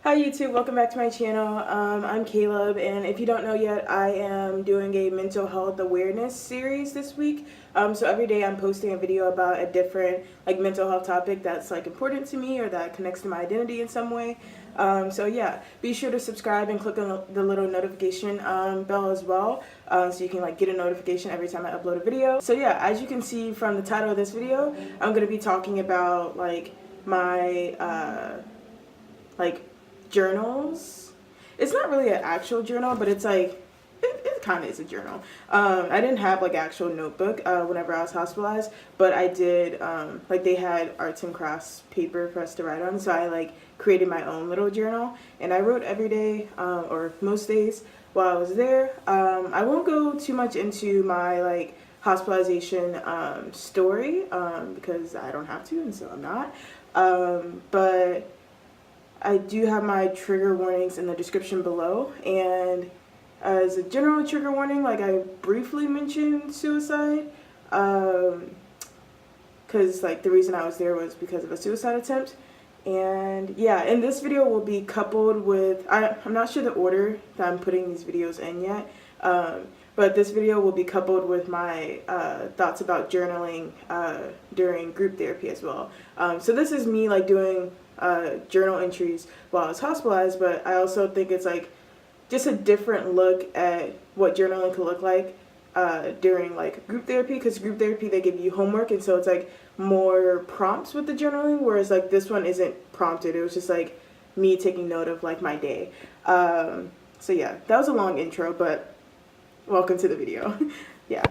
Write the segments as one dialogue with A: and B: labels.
A: Hi YouTube, welcome back to my channel. I'm Caleb, and if you don't know yet, I am doing a mental health awareness series this week. So every day I'm posting a video about a different mental health topic that's important to me or that connects to my identity in some way. So yeah, be sure to subscribe and click on the little notification bell as well, so you can get a notification every time I upload a video. So yeah, as you can see from the title of this video, I'm gonna be talking about my journals. It's not really an actual journal, but it's it kind of is a journal. I didn't have actual notebook whenever I was hospitalized, but I did they had arts and crafts paper for us to write on, so I created my own little journal, and I wrote every day or most days while I was there. I won't go too much into my hospitalization story because I don't have to, and so I'm not. But I do have my trigger warnings in the description below, and as a general trigger warning, I briefly mentioned suicide, because the reason I was there was because of a suicide attempt. And yeah, and this video will be coupled with, I'm not sure the order that I'm putting these videos in yet, but this video will be coupled with my thoughts about journaling during group therapy as well. So this is me doing journal entries while I was hospitalized, but I also think it's just a different look at what journaling could look like during group therapy, because group therapy they give you homework, and so it's more prompts with the journaling, whereas this one isn't prompted. It was just me taking note of my day. So yeah, that was a long intro, but welcome to the video. Yeah.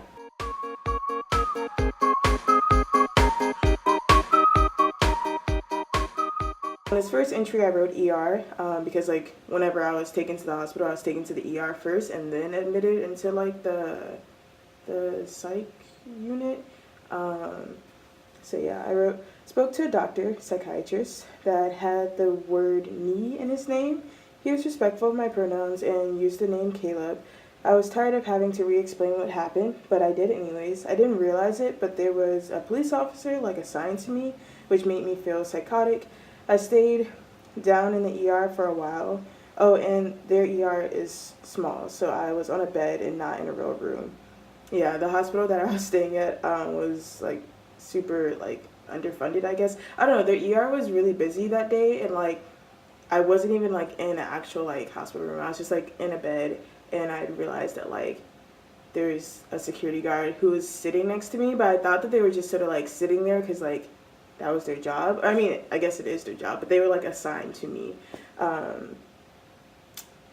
A: On this first entry I wrote ER because whenever I was taken to the hospital, I was taken to the ER first and then admitted into the psych unit. So yeah, I spoke to a doctor, psychiatrist, that had the word me in his name. He was respectful of my pronouns and used the name Caleb. I was tired of having to re-explain what happened, but I did anyways. I didn't realize it, but there was a police officer assigned to me, which made me feel psychotic. I stayed down in the ER for a while. Oh, and their ER is small, so I was on a bed and not in a real room. Yeah, the hospital that I was staying at was super underfunded, I guess. I don't know, their ER was really busy that day, and I wasn't even in an actual hospital room. I was just in a bed, and I realized that there's a security guard who was sitting next to me, but I thought that they were just sort of sitting there because that was their job. I mean, I guess it is their job, but they were assigned to me. Then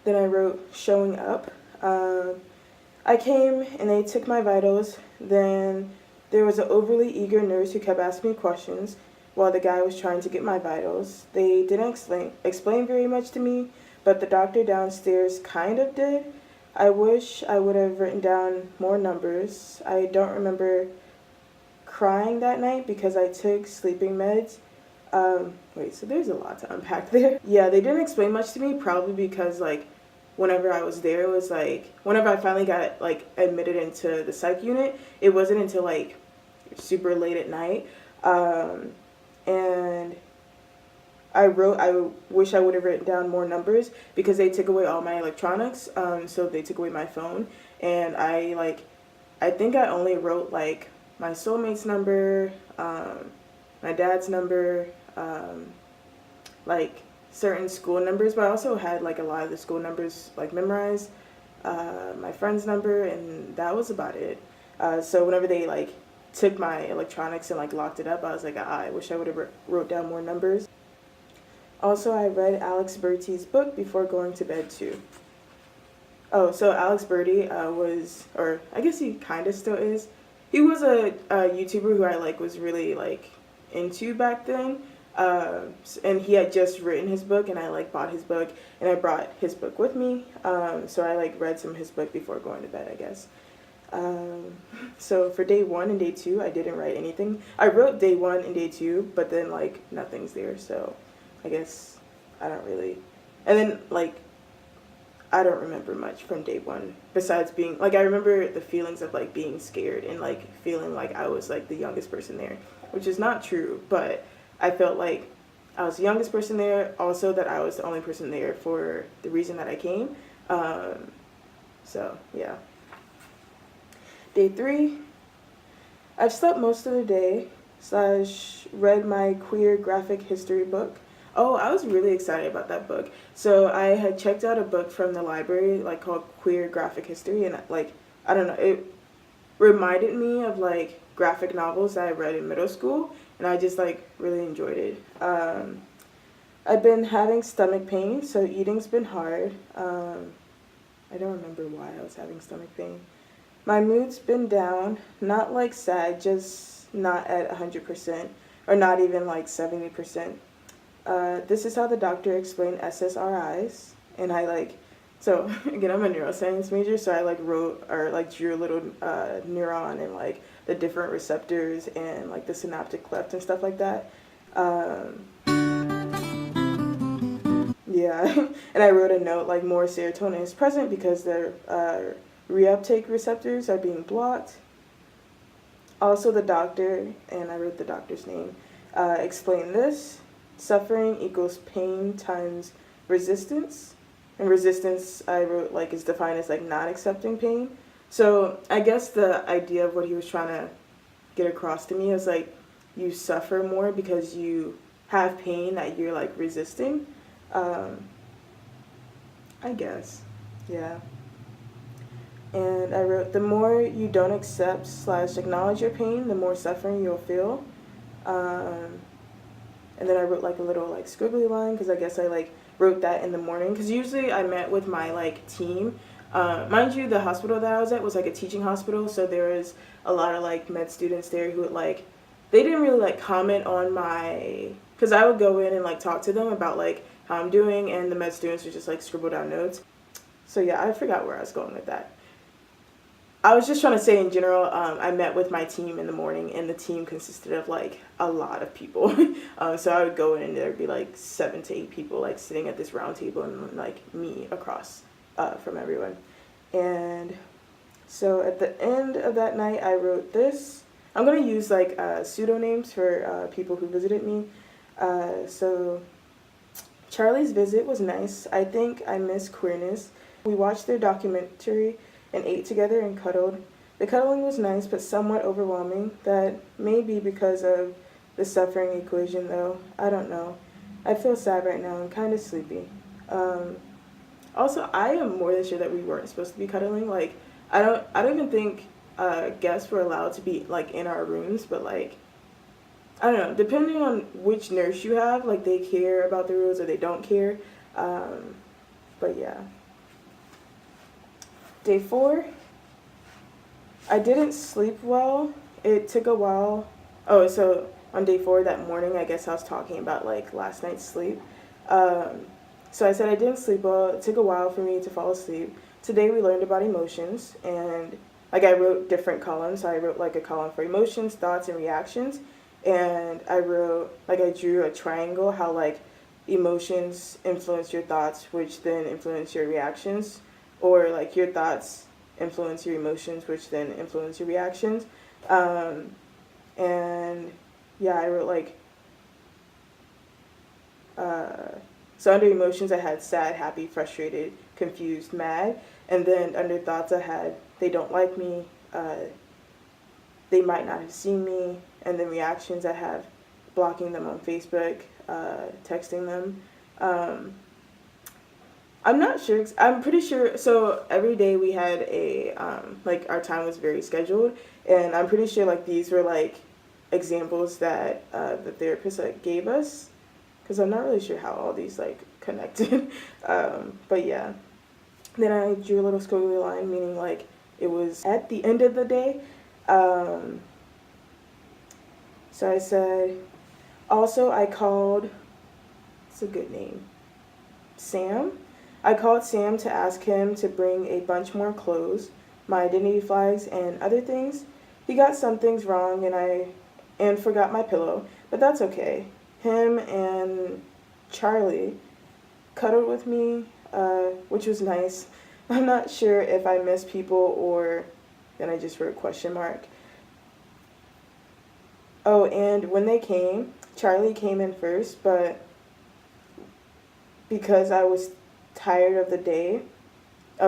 A: I wrote showing up. I came and they took my vitals. Then there was an overly eager nurse who kept asking me questions while the guy was trying to get my vitals. They didn't explain very much to me, but the doctor downstairs kind of did. I wish I would have written down more numbers. I don't remember crying that night because I took sleeping meds. Wait, so there's a lot to unpack there. Yeah, they didn't explain much to me, probably because whenever I was there, it was whenever I finally got admitted into the psych unit, it wasn't until super late at night. And I wish I would have written down more numbers because they took away all my electronics. So they took away my phone, and I think I only wrote my soulmate's number, my dad's number, certain school numbers, but I also had a lot of the school numbers memorized, my friend's number, and that was about it. So whenever they took my electronics and locked it up, I was I wish I would have wrote down more numbers. Also, I read Alex Bertie's book before going to bed too. Oh, so Alex Bertie was, or I guess he kind of still is. He was a YouTuber who I was really into back then, and he had just written his book, and I bought his book, and I brought his book with me. So I read some of his book before going to bed, I guess. So for day 1 and day 2, I didn't write anything. I wrote day 1 and day 2, but then nothing's there, so I guess I don't really. And then I don't remember much from day 1 besides being I remember the feelings of being scared and feeling I was the youngest person there, which is not true, but I felt I was the youngest person there. Also, that I was the only person there for the reason that I came. So yeah. Day 3. I've slept most of the day / read my queer graphic history book. Oh, I was really excited about that book. So I had checked out a book from the library like called Queer Graphic History, and like I don't know, it reminded me of like graphic novels that I read in middle school, and I just like really enjoyed it. I've been having stomach pain, so eating's been hard. I don't remember why I was having stomach pain. My mood's been down, not like sad, just not at 100%, or not even like 70%. This is how the doctor explained SSRIs, and I like, so again, I'm a neuroscience major, so I like wrote or like drew a little neuron and like the different receptors and like the synaptic cleft and stuff like that. Yeah, and I wrote a note like more serotonin is present because the reuptake receptors are being blocked. Also, the doctor, and I wrote the doctor's name, explained this. Suffering equals pain times resistance. And resistance, I wrote, like, is defined as, like, not accepting pain. So I guess the idea of what he was trying to get across to me is, like, you suffer more because you have pain that you're, like, resisting. I guess. Yeah. And I wrote, the more you don't accept / acknowledge your pain, the more suffering you'll feel. And then I wrote like a little like squiggly line because I guess I like wrote that in the morning because usually I met with my like team. Mind you, the hospital that I was at was like a teaching hospital, so there was a lot of like med students there who would like, they didn't really like comment on my, because I would go in and like talk to them about like how I'm doing, and the med students would just like scribble down notes. So yeah, I forgot where I was going with that. I was just trying to say in general, I met with my team in the morning, and the team consisted of like a lot of people. So I would go in and there'd be like 7 to 8 people like sitting at this round table, and like me across from everyone. And so at the end of that night, I wrote this. I'm going to use like pseudonames for people who visited me. So Charlie's visit was nice. I think I miss queerness. We watched their documentary and ate together and cuddled. The cuddling was nice, but somewhat overwhelming. That may be because of the suffering equation, though. I don't know. I feel sad right now. I'm kind of sleepy. Also, I am more than sure that we weren't supposed to be cuddling. Like, I don't even think guests were allowed to be like in our rooms, but like, I don't know. Depending on which nurse you have, like they care about the rules or they don't care. But yeah. Day 4, I didn't sleep well. It took a while. Oh, so on day 4 that morning, I guess I was talking about like last night's sleep. So I said I didn't sleep well. It took a while for me to fall asleep. Today we learned about emotions, and like I wrote different columns. So I wrote like a column for emotions, thoughts, and reactions. And I wrote, like I drew a triangle, how like emotions influence your thoughts, which then influence your reactions. Or like your thoughts influence your emotions, which then influence your reactions. And yeah, I wrote like, so under emotions I had sad, happy, frustrated, confused, mad. And then under thoughts I had, they don't like me, they might not have seen me. And then reactions I have, blocking them on Facebook, texting them. I'm not sure. I'm pretty sure. So every day we had a, like our time was very scheduled. And I'm pretty sure like these were like examples that the therapist like gave us. Because I'm not really sure how all these like connected. But yeah. Then I drew a little squiggly line, meaning like it was at the end of the day. So I said, also I called, it's a good name, Sam. I called Sam to ask him to bring a bunch more clothes, my identity flags, and other things. He got some things wrong and forgot my pillow, but that's okay. Him and Charlie cuddled with me, which was nice. I'm not sure if I miss people or then I just wrote question mark. Oh, and when they came, Charlie came in first, but because I was tired of the day,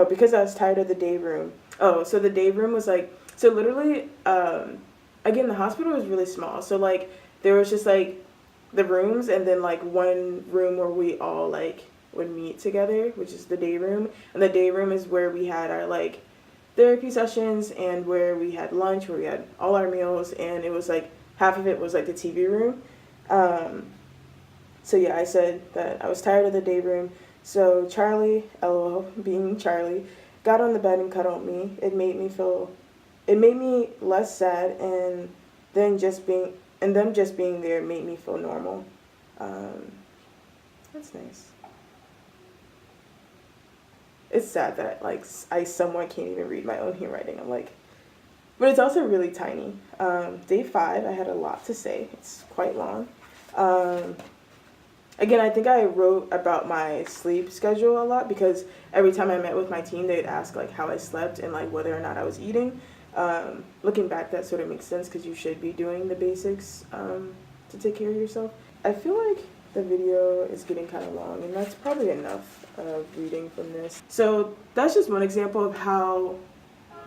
A: because I was tired of the day room. Oh, so the day room was like, so literally, again, the hospital was really small. So like, there was just like the rooms and then like one room where we all like would meet together, which is the day room. And the day room is where we had our like therapy sessions and where we had lunch, where we had all our meals. And it was like, half of it was like the TV room. So yeah, I said that I was tired of the day room. So Charlie, LOL, being Charlie, got on the bed and cuddled me. It made me less sad, and then them just being there made me feel normal. That's nice. It's sad that like I somewhat can't even read my own handwriting. I'm like, but it's also really tiny. Day 5, I had a lot to say. It's quite long. Again, I think I wrote about my sleep schedule a lot because every time I met with my team, they'd ask like how I slept and like whether or not I was eating. Looking back, that sort of makes sense because you should be doing the basics to take care of yourself. I feel like the video is getting kind of long, and that's probably enough of reading from this. So that's just one example of how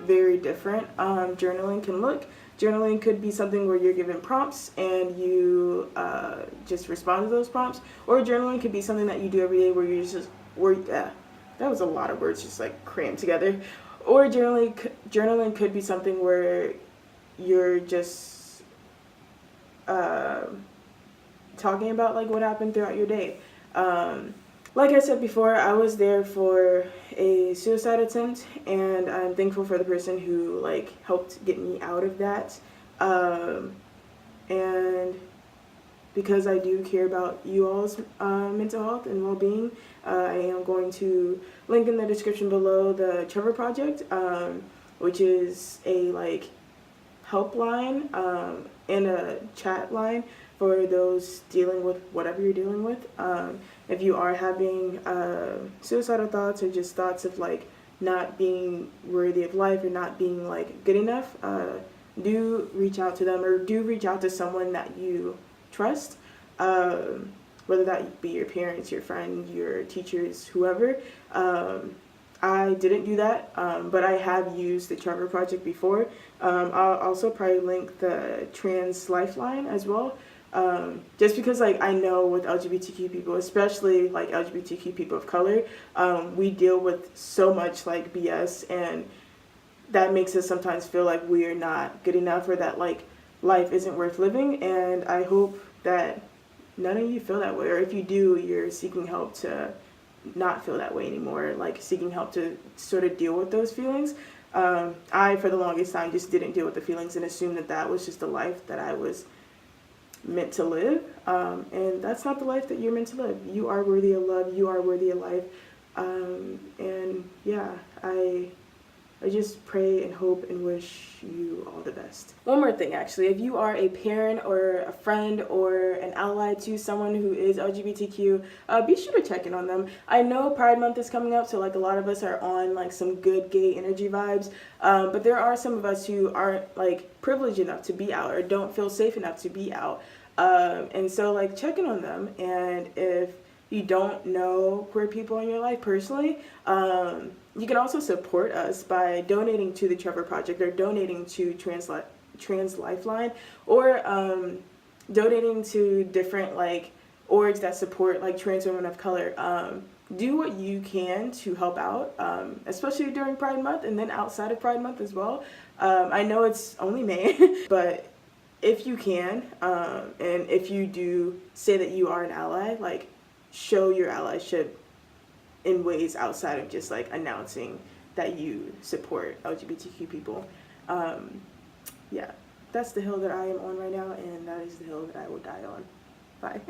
A: very different journaling can look. Journaling could be something where you're given prompts and you just respond to those prompts, or journaling could be something that you do every day where you're just that was a lot of words just like crammed together. Or journaling could be something where you're just talking about like what happened throughout your day. Like I said before, I was there for a suicide attempt, and I'm thankful for the person who like helped get me out of that. And because I do care about you all's mental health and well-being, I am going to link in the description below the Trevor Project, which is a like helpline and a chat line for those dealing with whatever you're dealing with. If you are having suicidal thoughts or just thoughts of like not being worthy of life or not being like good enough, do reach out to them, or do reach out to someone that you trust, whether that be your parents, your friend, your teachers, whoever. I didn't do that, but I have used the Trevor Project before. I'll also probably link the Trans Lifeline as well. Just because like I know with LGBTQ people, especially like LGBTQ people of color, we deal with so much like BS, and that makes us sometimes feel like we are not good enough, or that like life isn't worth living. And I hope that none of you feel that way, or if you do, you're seeking help to not feel that way anymore, like seeking help to sort of deal with those feelings. I, for the longest time, just didn't deal with the feelings and assumed that that was just the life that I was meant to live, and that's not the life that you're meant to live. You are worthy of love, you are worthy of life, and yeah, I just pray and hope and wish you all the best. One more thing, actually, if you are a parent or a friend or an ally to someone who is LGBTQ, be sure to check in on them. I know Pride Month is coming up, so like a lot of us are on like some good gay energy vibes, but there are some of us who aren't like privileged enough to be out or don't feel safe enough to be out, and so like check in on them. And if you don't know queer people in your life personally, you can also support us by donating to the Trevor Project, or donating to Trans Lifeline, or donating to different like orgs that support like trans women of color. Do what you can to help out, especially during Pride Month and then outside of Pride Month as well. I know it's only May, but if you can, and if you do say that you are an ally, like show your allyship in ways outside of just like announcing that you support LGBTQ people. Yeah, that's the hill that I am on right now, and that is the hill that I will die on. Bye.